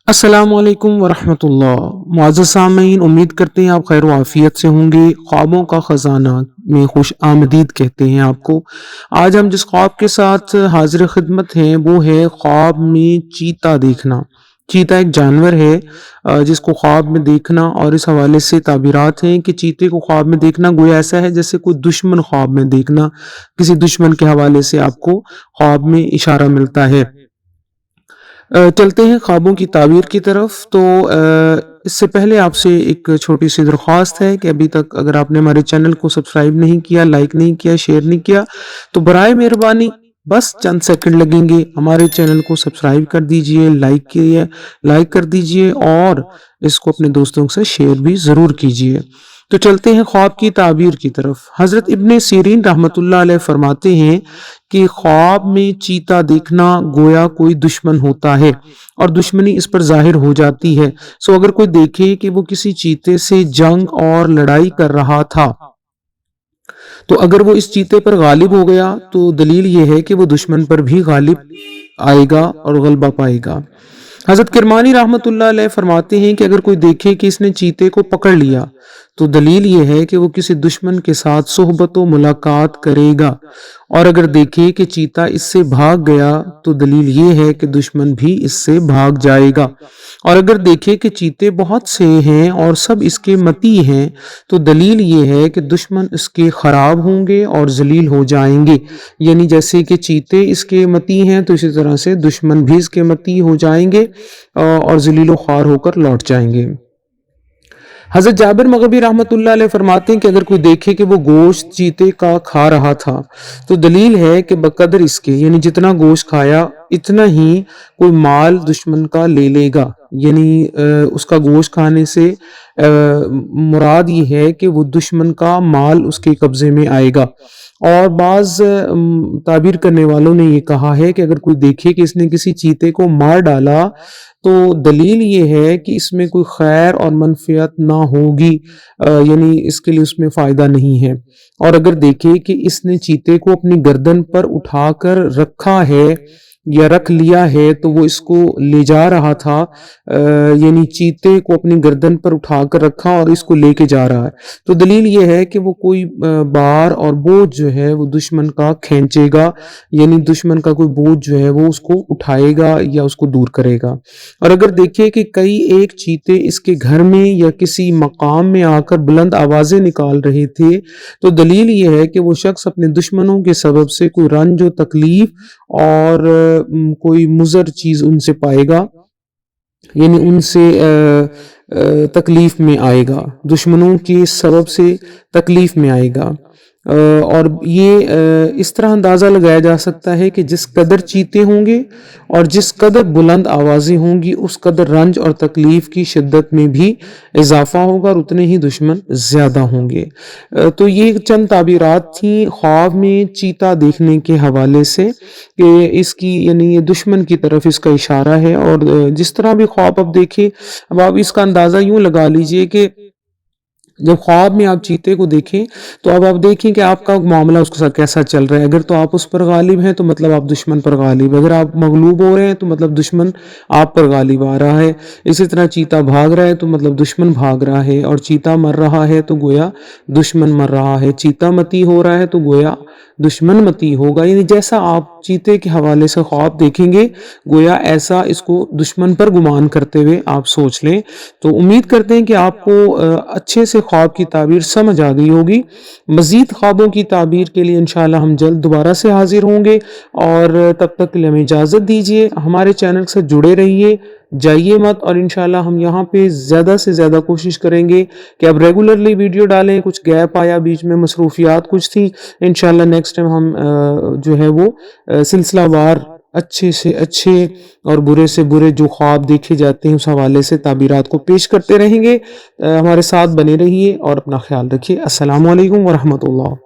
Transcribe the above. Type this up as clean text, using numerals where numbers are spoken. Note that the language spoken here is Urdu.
السلام علیکم ورحمۃ اللہ۔ معزز سامعین، امید کرتے ہیں آپ خیر و عافیت سے ہوں گے۔ خوابوں کا خزانہ میں خوش آمدید کہتے ہیں آپ کو۔ آج ہم جس خواب کے ساتھ حاضر خدمت ہیں وہ ہے خواب میں چیتا دیکھنا۔ چیتا ایک جانور ہے جس کو خواب میں دیکھنا، اور اس حوالے سے تعبیرات ہیں کہ چیتے کو خواب میں دیکھنا گویا ایسا ہے جیسے کوئی دشمن خواب میں دیکھنا، کسی دشمن کے حوالے سے آپ کو خواب میں اشارہ ملتا ہے۔ چلتے ہیں خوابوں کی تعبیر کی طرف۔ تو اس سے پہلے آپ سے ایک چھوٹی سی درخواست ہے کہ ابھی تک اگر آپ نے ہمارے چینل کو سبسکرائب نہیں کیا، لائک نہیں کیا، شیئر نہیں کیا، تو برائے مہربانی بس چند سیکنڈ لگیں گے، ہمارے چینل کو سبسکرائب کر دیجئے، لائک کر دیجئے، اور اس کو اپنے دوستوں سے شیئر بھی ضرور کیجئے۔ تو چلتے ہیں خواب کی تعبیر کی طرف۔ حضرت ابن سیرین رحمۃ اللہ علیہ فرماتے ہیں کہ خواب میں چیتا دیکھنا گویا کوئی دشمن ہوتا ہے اور دشمنی اس پر ظاہر ہو جاتی ہے۔ اگر کوئی دیکھے کہ وہ کسی چیتے سے جنگ اور لڑائی کر رہا تھا، تو اگر وہ اس چیتے پر غالب ہو گیا تو دلیل یہ ہے کہ وہ دشمن پر بھی غالب آئے گا اور غلبہ پائے گا۔ حضرت کرمانی رحمۃ اللہ علیہ فرماتے ہیں کہ اگر کوئی دیکھے کہ اس نے چیتے کو پکڑ لیا تو دلیل یہ ہے کہ وہ کسی دشمن کے ساتھ صحبت و ملاقات کرے گا، اور اگر دیکھے کہ چیتا اس سے بھاگ گیا تو دلیل یہ ہے کہ دشمن بھی اس سے بھاگ جائے گا، اور اگر دیکھے کہ چیتے بہت سے ہیں اور سب اس کے متی ہیں تو دلیل یہ ہے کہ دشمن اس کے خراب ہوں گے اور ذلیل ہو جائیں گے۔ یعنی جیسے کہ چیتے اس کے متی ہیں تو اسی طرح سے دشمن بھی اس کے متی ہو جائیں گے اور ذلیل و خوار ہو کر لوٹ جائیں گے۔ حضرت جابر مغبی رحمۃ اللہ علیہ فرماتے ہیں کہ اگر کوئی دیکھے کہ وہ گوشت چیتے کا کھا رہا تھا تو دلیل ہے کہ بقدر اس کے، یعنی جتنا گوشت کھایا اتنا ہی کوئی مال دشمن کا لے لے گا۔ یعنی اس کا گوشت کھانے سے مراد یہ ہے کہ وہ دشمن کا مال اس کے قبضے میں آئے گا۔ اور بعض تعبیر کرنے والوں نے یہ کہا ہے کہ اگر کوئی دیکھے کہ اس نے کسی چیتے کو مار ڈالا تو دلیل یہ ہے کہ اس میں کوئی خیر اور منفعت نہ ہوگی، یعنی اس کے لیے اس میں فائدہ نہیں ہے۔ اور اگر دیکھے کہ اس نے چیتے کو اپنی گردن پر اٹھا کر رکھا ہے یا رکھ لیا ہے تو وہ اس کو لے جا رہا تھا، یعنی چیتے کو اپنی گردن پر اٹھا کر رکھا اور اس کو لے کے جا رہا ہے، تو دلیل یہ ہے کہ وہ کوئی بار اور بوجھ جو ہے وہ دشمن کا کھینچے گا، یعنی دشمن کا کوئی بوجھ جو ہے وہ اس کو اٹھائے گا یا اس کو دور کرے گا۔ اور اگر دیکھے کہ کئی ایک چیتے اس کے گھر میں یا کسی مقام میں آ کر بلند آوازیں نکال رہے تھے تو دلیل یہ ہے کہ وہ شخص اپنے دشمنوں کے سبب سے کوئی رنج و تکلیف اور کوئی مضر چیز ان سے پائے گا، یعنی ان سے تکلیف میں آئے گا، دشمنوں کے سبب سے تکلیف میں آئے گا۔ اور یہ اس طرح اندازہ لگایا جا سکتا ہے کہ جس قدر چیتے ہوں گے اور جس قدر بلند آوازیں ہوں گی اس قدر رنج اور تکلیف کی شدت میں بھی اضافہ ہوگا اور اتنے ہی دشمن زیادہ ہوں گے۔ تو یہ چند تعبیرات تھیں خواب میں چیتا دیکھنے کے حوالے سے کہ اس کی، یعنی یہ دشمن کی طرف اس کا اشارہ ہے۔ اور جس طرح بھی خواب اب دیکھیں، اب آپ اس کا اندازہ یوں لگا لیجئے کہ جب خواب میں آپ چیتے کو دیکھیں تو اب آپ دیکھیں کہ آپ کا معاملہ اس کے ساتھ کیسا چل رہا ہے۔ اگر تو آپ اس پر غالب ہیں تو مطلب آپ دشمن پر غالب، اگر آپ مغلوب ہو رہے ہیں تو مطلب دشمن آپ پر غالب آ رہا ہے۔ اسی طرح چیتا بھاگ رہا ہے تو مطلب دشمن بھاگ رہا ہے، اور چیتا مر رہا ہے تو گویا دشمن مر رہا ہے، چیتا متی ہو رہا ہے تو گویا دشمن متی ہوگا۔ یعنی جیسا آپ چیتے کے حوالے سے خواب دیکھیں گے گویا ایسا اس کو دشمن پر گمان کرتے ہوئے آپ سوچ لیں۔ تو امید کرتے ہیں کہ آپ کو اچھے سے خواب کی تعبیر سمجھ آ گئی ہوگی۔ مزید خوابوں کی تعبیر کے لیے انشاءاللہ ہم جلد دوبارہ سے حاضر ہوں گے، اور تب تک کے لیے ہمیں اجازت دیجیے۔ ہمارے چینل سے جڑے رہیے، جائیے مت، اور انشاءاللہ ہم یہاں پہ زیادہ سے زیادہ کوشش کریں گے کہ اب ریگولرلی ویڈیو ڈالیں۔ کچھ گیپ آیا، بیچ میں مصروفیات کچھ تھی، انشاءاللہ نیکسٹ ٹائم ہم جو ہے وہ سلسلہ وار اچھے سے اچھے اور برے سے برے جو خواب دیکھے جاتے ہیں اس حوالے سے تعبیرات کو پیش کرتے رہیں گے۔ ہمارے ساتھ بنے رہیے اور اپنا خیال رکھیے۔ السلام علیکم ورحمۃ اللہ۔